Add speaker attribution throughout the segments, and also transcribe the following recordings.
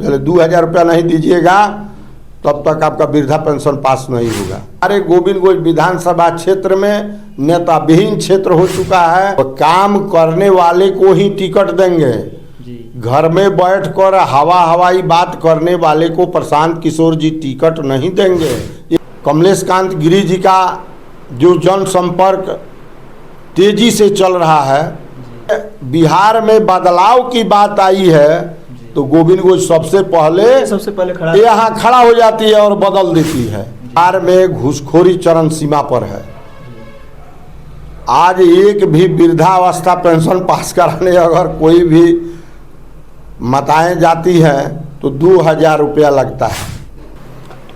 Speaker 1: पहले 2000 रुपया नहीं दीजिएगा तब तक आपका वृद्धा पेंशन पास नहीं होगा। हमारे गोविंदगंज विधानसभा क्षेत्र में नेता विहीन क्षेत्र हो चुका है। तो काम करने वाले को ही टिकट देंगे, घर में बैठकर हवाई बात करने वाले को प्रशांत किशोर जी टिकट नहीं देंगे। कमलेश कांत गिरी जी का जो जनसंपर्क तेजी से चल रहा है, बिहार में बदलाव की बात आई है तो गोविंदगंज सबसे पहले यहाँ खड़ा हो जाती है और बदल देती है। बिहार में घूसखोरी चरम सीमा पर है। आज एक भी वृद्धावस्था पेंशन पास कराने अगर कोई भी मताएं जाती हैं तो 2000 रुपया लगता है।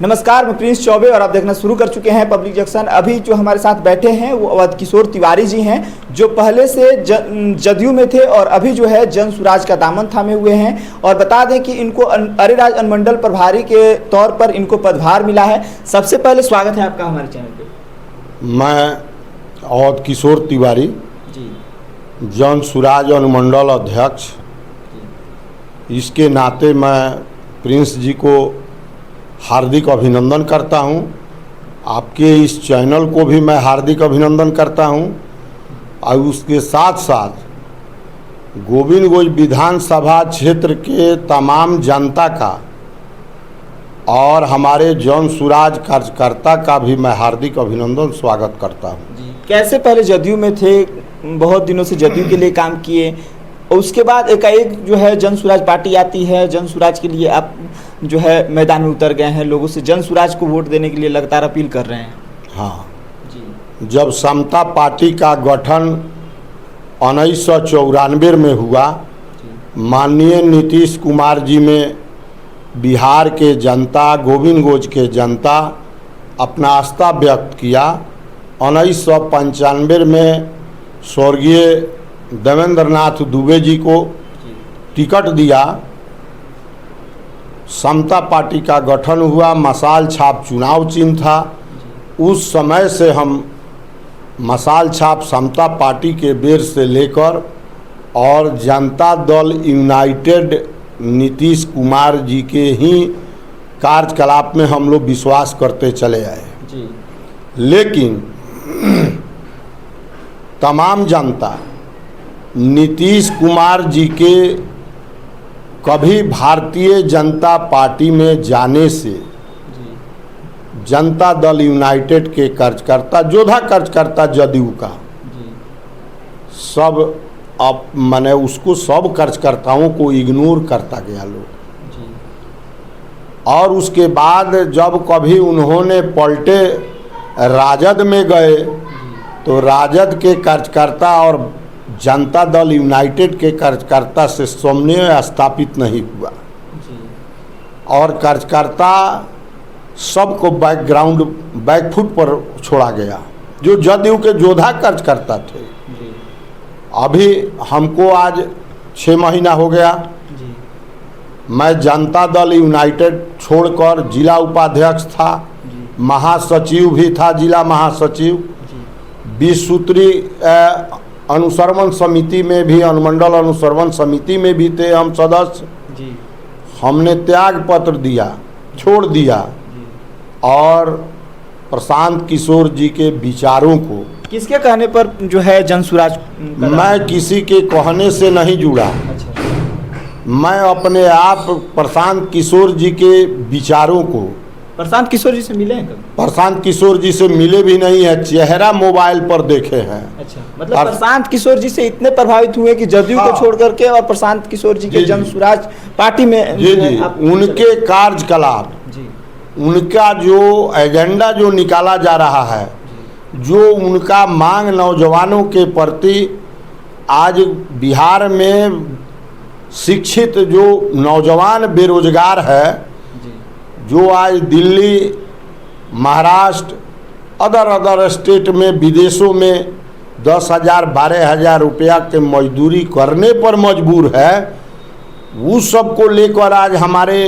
Speaker 2: नमस्कार, मैं प्रिंस चौबे और आप देखना शुरू कर चुके हैं पब्लिक जंक्शन। अभी जो हमारे साथ बैठे हैं वो अवध किशोर तिवारी जी हैं, जो पहले से जदयू में थे और अभी जो है जन सुराज का दामन थामे हुए हैं। और बता दें कि इनको अरेराज अनुमंडल प्रभारी के तौर पर इनको पदभार मिला है। सबसे पहले स्वागत है आपका हमारे चैनल पे।
Speaker 1: मैं अवध किशोर तिवारी
Speaker 2: जी,
Speaker 1: जन सुराज अनुमंडल अध्यक्ष, इसके नाते मैं प्रिंस जी को हार्दिक अभिनंदन करता हूं। आपके इस चैनल को भी मैं हार्दिक अभिनंदन करता हूं और उसके साथ साथ गोविंदगंज विधानसभा क्षेत्र के तमाम जनता का और हमारे जन सुराज कार्यकर्ता का भी मैं हार्दिक अभिनंदन स्वागत करता हूं।
Speaker 2: कैसे पहले जदयू में थे, बहुत दिनों से जदयू के लिए काम किए, उसके बाद एकाएक जो है जन सुराज पार्टी आती है, जन सुराज के लिए आप जो है मैदान में उतर गए हैं, लोगों से जन सुराज को वोट देने के लिए लगातार अपील कर रहे हैं।
Speaker 1: हाँ जी, जब समता पार्टी का गठन 1994 में हुआ, माननीय नीतीश कुमार जी में बिहार के जनता, गोविंदगंज के जनता अपना आस्था व्यक्त किया। 1995 में स्वर्गीय देवेंद्र नाथ दुबे जी को टिकट दिया, समता पार्टी का गठन हुआ, मशाल छाप चुनाव चिन्ह था। उस समय से हम मशाल छाप समता पार्टी के बेर से लेकर और जनता दल यूनाइटेड नीतीश कुमार जी के ही कार्यकलाप में हम लोग विश्वास करते चले आए जी। लेकिन तमाम जनता नीतीश कुमार जी के कभी भारतीय जनता पार्टी में जाने से जनता दल यूनाइटेड के कार्यकर्ता, योद्धा कार्यकर्ता जदयू का सब अब मैंने उसको सब कार्यकर्ताओं को इग्नोर करता गया लोग। और उसके बाद जब कभी उन्होंने पलटे राजद में गए तो राजद के कार्यकर्ता और जनता दल यूनाइटेड के कार्यकर्ता से समन्वय स्थापित नहीं हुआ और कार्यकर्ता सबको बैकफुट पर छोड़ा गया, जो जदयू के योद्धा कार्यकर्ता थे। अभी हमको आज 6 महीना हो गया, मैं जनता दल यूनाइटेड छोड़कर जिला उपाध्यक्ष था, महासचिव भी था, जिला महासचिव, 20 सूत्री अनुसरवन समिति में भी, अनुमंडल अनुसरवन समिति में भी थे हम सदस्य जी। हमने त्याग पत्र दिया, छोड़ दिया और प्रशांत किशोर जी के विचारों को,
Speaker 2: किसके कहने पर जो है जन सुराज?
Speaker 1: मैं किसी के कहने से नहीं जुड़ा।
Speaker 2: अच्छा।
Speaker 1: मैं अपने आप प्रशांत किशोर जी के विचारों को,
Speaker 2: प्रशांत किशोर जी से मिले हैं कभी?
Speaker 1: प्रशांत किशोर जी से मिले भी नहीं है, चेहरा मोबाइल पर देखे हैं।
Speaker 2: अच्छा, मतलब प्रशांत किशोर जी से इतने प्रभावित हुए कि जदयू को छोड़ करके और प्रशांत किशोर जी के जन सुराज पार्टी में
Speaker 1: जी जी उनके कार्यकलाप, उनका जो एजेंडा जो निकाला जा रहा है, जो उनका मांग नौजवानों के प्रति, आज बिहार में शिक्षित जो नौजवान बेरोजगार है, जो आज दिल्ली, महाराष्ट्र, अदर स्टेट में, विदेशों में 10,000 12,000 रुपया के मजदूरी करने पर मजबूर है, उस सब को लेकर आज हमारे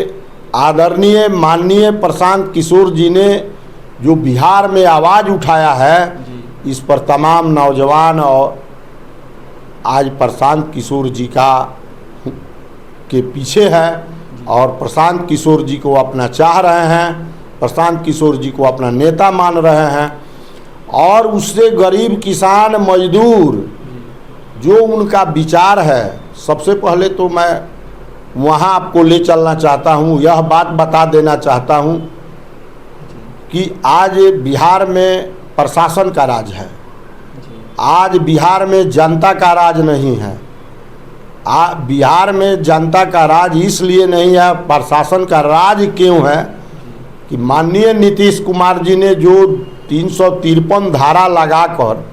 Speaker 1: आदरणीय माननीय प्रशांत किशोर जी ने जो बिहार में आवाज़ उठाया है, इस पर तमाम नौजवान और आज प्रशांत किशोर जी का के पीछे है और प्रशांत किशोर जी को अपना चाह रहे हैं, प्रशांत किशोर जी को अपना नेता मान रहे हैं। और उससे गरीब किसान मजदूर जो उनका विचार है, सबसे पहले तो मैं वहाँ आपको ले चलना चाहता हूँ, यह बात बता देना चाहता हूँ कि आज बिहार में प्रशासन का राज है, आज बिहार में जनता का राज नहीं है। बिहार में जनता का राज इसलिए नहीं है, प्रशासन का राज क्यों है कि माननीय नीतीश कुमार जी ने जो 353 धारा लगाकर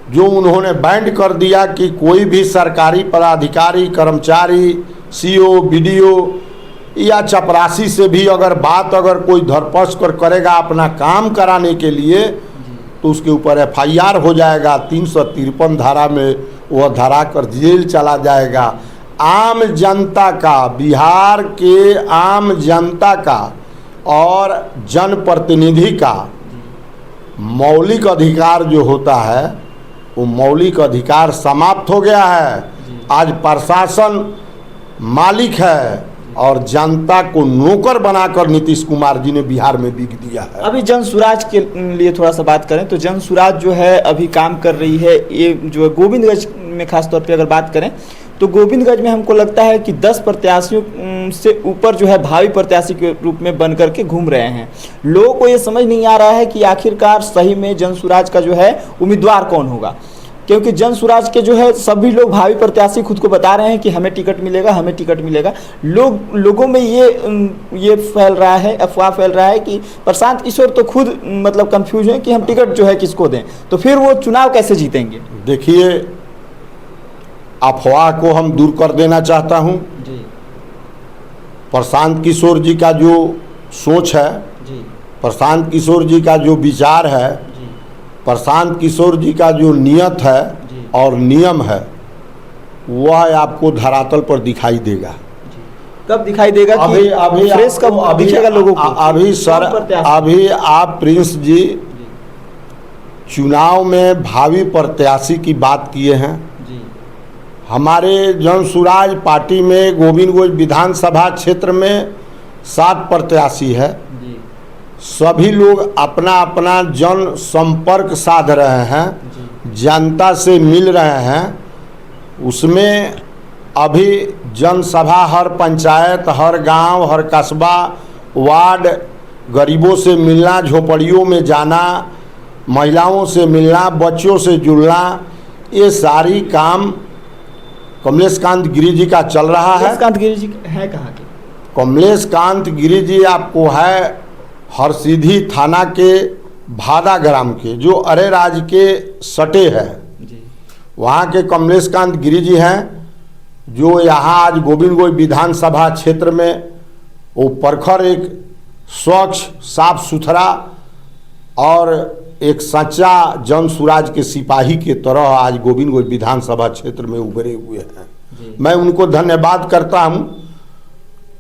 Speaker 1: जो उन्होंने बैंड कर दिया कि कोई भी सरकारी पदाधिकारी, कर्मचारी, सीओ, बीडीओ या चपरासी से भी अगर कोई धरपकड़ कर करेगा अपना काम कराने के लिए, तो उसके ऊपर एफआईआर हो जाएगा। 353 धारा में वह धरा कर जेल चला जाएगा। आम जनता का, बिहार के आम जनता का और जनप्रतिनिधि का मौलिक अधिकार जो होता है, वो मौलिक अधिकार समाप्त हो गया है। आज प्रशासन मालिक है और जनता को नौकर बनाकर नीतीश कुमार जी ने बिहार में बिक दिया है।
Speaker 2: अभी जन सुराज के लिए थोड़ा सा बात करें तो जन सुराज जो है अभी काम कर रही है, ये जो है गोविंदगंज में खास तौर पे अगर बात करें तो गोविंदगंज में हमको लगता है कि 10 प्रत्याशियों से ऊपर जो है भावी प्रत्याशी के रूप में बन करके घूम रहे हैं। लोगों को ये समझ नहीं आ रहा है कि आखिरकार सही में जन सुराज का जो है उम्मीदवार कौन होगा, क्योंकि जन सुराज के जो है सभी लोग भावी प्रत्याशी खुद को बता रहे हैं कि हमें टिकट मिलेगा, हमें टिकट मिलेगा। लोगों में ये फैल रहा है, अफवाह फैल रहा है कि प्रशांत किशोर तो खुद मतलब कंफ्यूज हैं कि हम टिकट जो है किसको दें, तो फिर वो चुनाव कैसे जीतेंगे।
Speaker 1: देखिए, अफवाह को हम दूर कर देना चाहता हूं। प्रशांत किशोर जी का जो सोच है, प्रशांत किशोर जी का जो विचार है, प्रशांत किशोर जी का जो नियत है और नियम है, वह आपको धरातल पर दिखाई देगा।
Speaker 2: कब दिखाई देगा?
Speaker 1: अभी
Speaker 2: फ्रेश कब दिखेगा लोगों को?
Speaker 1: अभी आप प्रिंस जी चुनाव में भावी प्रत्याशी की बात किए हैं। हमारे जन सुराज पार्टी में गोविंदगंज विधानसभा क्षेत्र में 7 प्रत्याशी है। सभी लोग अपना अपना जन संपर्क साध रहे हैं, जनता से मिल रहे हैं। उसमें अभी जनसभा हर पंचायत, हर गांव, हर कस्बा, वार्ड, गरीबों से मिलना, झोपड़ियों में जाना, महिलाओं से मिलना, बच्चों से जुड़ना, ये सारी काम कमलेश कांत गिरी जी का चल रहा है।
Speaker 2: कमलेश कांत गिरी जी है कहाँ के?
Speaker 1: कमलेश कांत गिरी जी आपको है हरसिद्धि थाना के भादा ग्राम के, जो अरेराज के सटे है, वहाँ के कमलेश कांत गिरी जी हैं, जो यहाँ आज गोविंदगंज विधानसभा क्षेत्र में वो प्रखर एक स्वच्छ, साफ सुथरा और एक सच्चा जन सुराज के सिपाही के तरह आज गोविंदगंज विधानसभा क्षेत्र में उभरे हुए हैं। मैं उनको धन्यवाद करता हूं,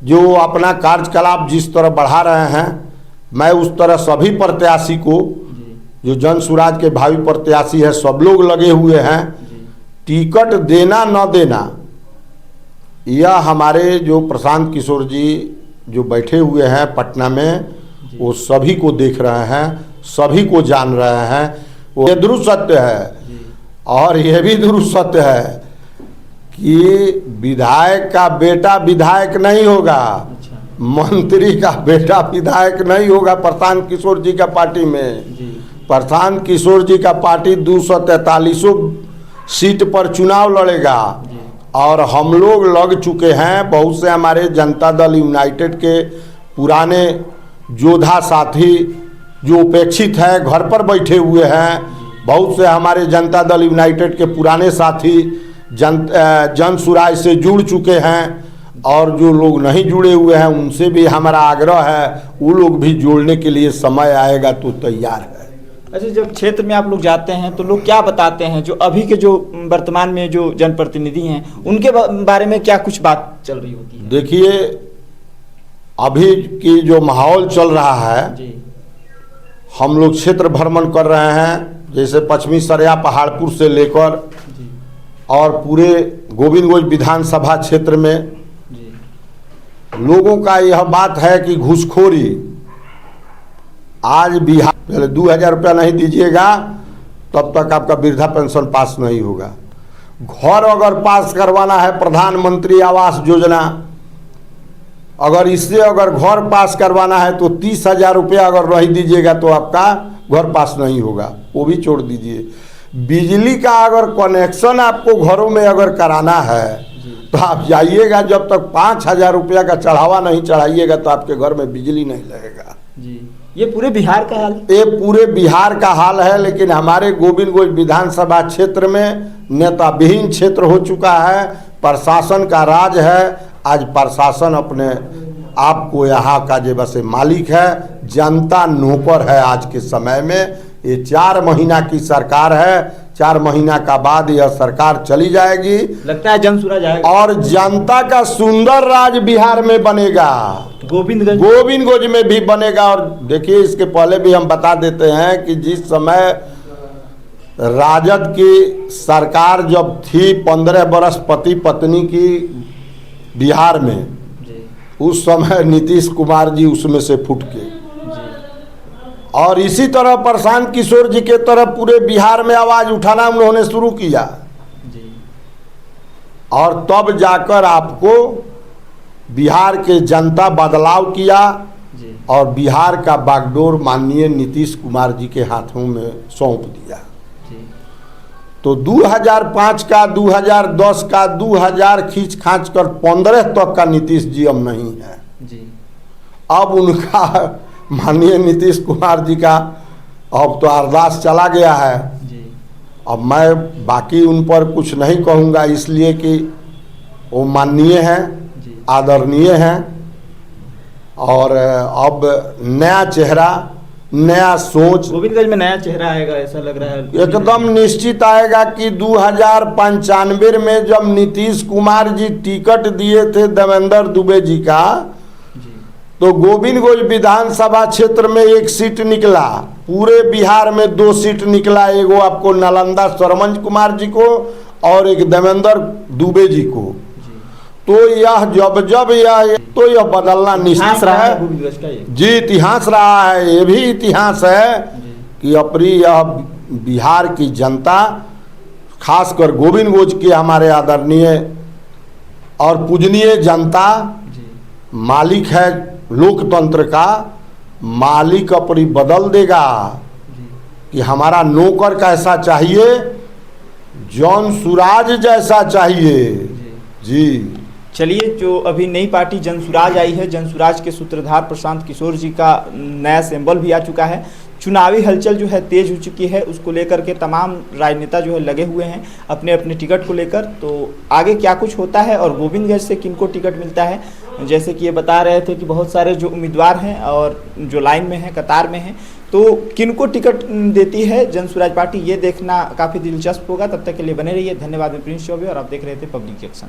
Speaker 1: जो अपना कार्यकलाप जिस तरह बढ़ा रहे हैं। मैं उस तरह सभी प्रत्याशी को, जो जन सुराज के भावी प्रत्याशी है, सब लोग लगे हुए हैं। टिकट देना न देना, यह हमारे जो प्रशांत किशोर जी जो बैठे हुए हैं पटना में, वो सभी को देख रहे हैं, सभी को जान रहे हैं। वो ध्रुव सत्य है। और यह भी ध्रुव सत्य है कि विधायक का बेटा विधायक नहीं होगा, मंत्री का बेटा विधायक नहीं होगा। प्रशांत किशोर जी का पार्टी में, प्रशांत किशोर जी का पार्टी 243 सीट पर चुनाव लड़ेगा और हम लोग लग चुके हैं। बहुत से हमारे जनता दल यूनाइटेड के पुराने योद्धा साथी जो उपेक्षित हैं, घर पर बैठे हुए हैं। बहुत से हमारे जनता दल यूनाइटेड के पुराने साथी जन सुराज से जुड़ चुके हैं, और जो लोग नहीं जुड़े हुए हैं उनसे भी हमारा आग्रह है, वो लोग भी जोड़ने के लिए समय आएगा तो तैयार है।
Speaker 2: अच्छा, जब क्षेत्र में आप लोग जाते हैं तो लोग क्या बताते हैं, जो अभी के जो वर्तमान में जो जनप्रतिनिधि हैं उनके बारे में क्या कुछ बात चल रही होती है?
Speaker 1: देखिए, अभी की जो माहौल चल रहा है, हम लोग क्षेत्र भ्रमण कर रहे हैं, जैसे पश्चिमी सरिया पहाड़पुर से लेकर और पूरे गोविंदगंज विधानसभा क्षेत्र में लोगों का यह बात है कि घूसखोरी, आज बिहार पहले 2000 रुपया नहीं दीजिएगा तब तक आपका वृद्धा पेंशन पास नहीं होगा। घर अगर पास करवाना है प्रधानमंत्री आवास योजना, अगर इससे अगर घर पास करवाना है तो 30,000 रुपया अगर नहीं दीजिएगा तो आपका घर पास नहीं होगा, वो भी छोड़ दीजिए। बिजली का अगर कनेक्शन आपको घरों में अगर कराना है तो आप जाइएगा, जब तक 5,000 रुपया का चढ़ावा नहीं चढ़ाइएगा तो आपके घर में बिजली नहीं लगेगा
Speaker 2: जी। ये पूरे बिहार का हाल है?
Speaker 1: ये पूरे बिहार का हाल है, लेकिन हमारे गोविंदगंज विधानसभा क्षेत्र में नेता विहीन क्षेत्र हो चुका है, प्रशासन का राज है। आज प्रशासन अपने आप को यहाँ का जो बस मालिक है, जनता नौकर है। आज के समय में ये 4 महीना की सरकार है, 4 महीना का बाद यह सरकार चली जाएगी,
Speaker 2: लगता है जनसुराज आएगा
Speaker 1: और जनता का सुंदर राज बिहार में बनेगा, गोविंदगंज में भी बनेगा। और देखिए, इसके पहले भी हम बता देते हैं कि जिस समय राजद की सरकार जब थी 15 बरस पति पत्नी की बिहार में जी, उस समय नीतीश कुमार जी उसमें से फूट के जी। और इसी तरह प्रशांत किशोर जी के तरफ पूरे बिहार में आवाज उठाना उन्होंने शुरू किया जी। और तब जाकर आपको बिहार के जनता बदलाव किया जी। और बिहार का बागडोर माननीय नीतीश कुमार जी के हाथों में सौंप दिया जी। तो 2005 का, 2010 का, 2000 खींच खांच कर 15 तक का नीतीश जी अब नहीं है जी। अब उनका माननीय नीतीश कुमार जी का अब तो अरदास चला गया है जी। अब मैं बाकी उन पर कुछ नहीं कहूँगा, इसलिए कि वो माननीय हैं, आदरणीय हैं, और अब नया चेहरा, नया सोच
Speaker 2: गोविंदगंज में नया चेहरा आएगा, ऐसा लग रहा है
Speaker 1: एकदम निश्चित आएगा कि 2095 में जब नीतीश कुमार जी टिकट दिए थे देवेंद्र दुबे जी का जी, तो गोविंदगंज विधानसभा क्षेत्र में 1 सीट निकला, पूरे बिहार में 2 सीट निकला, एगो आपको नालंदा सरमंज कुमार जी को और एक देवेंद्र दुबे जी को। तो यह जब यह बदलना निश्चित है जी, इतिहास रहा है, ये भी इतिहास है कि अपनी यह बिहार की जनता, खासकर गोविंदगंज के हमारे आदरणीय और पूजनीय जनता मालिक है, लोकतंत्र का मालिक अपनी बदल देगा कि हमारा नौकर कैसा चाहिए, जनसुराज जैसा चाहिए जी।
Speaker 2: चलिए, जो अभी नई पार्टी जनसुराज आई है, जनसुराज के सूत्रधार प्रशांत किशोर जी का नया सिंबल भी आ चुका है। चुनावी हलचल जो है तेज हो चुकी है, उसको लेकर के तमाम राजनेता जो है लगे हुए हैं अपने अपने टिकट को लेकर। तो आगे क्या कुछ होता है और गोविंदगंज से किनको टिकट मिलता है, जैसे कि ये बता रहे थे कि बहुत सारे जो उम्मीदवार हैं और जो लाइन में हैं, कतार में हैं, तो किनको टिकट देती है जनसुराज पार्टी, ये देखना काफ़ी दिलचस्प होगा। तब तक के लिए बने रहिए। धन्यवाद। मैं प्रिंस चौबे और आप देख रहे थे पब्लिक जंक्शन।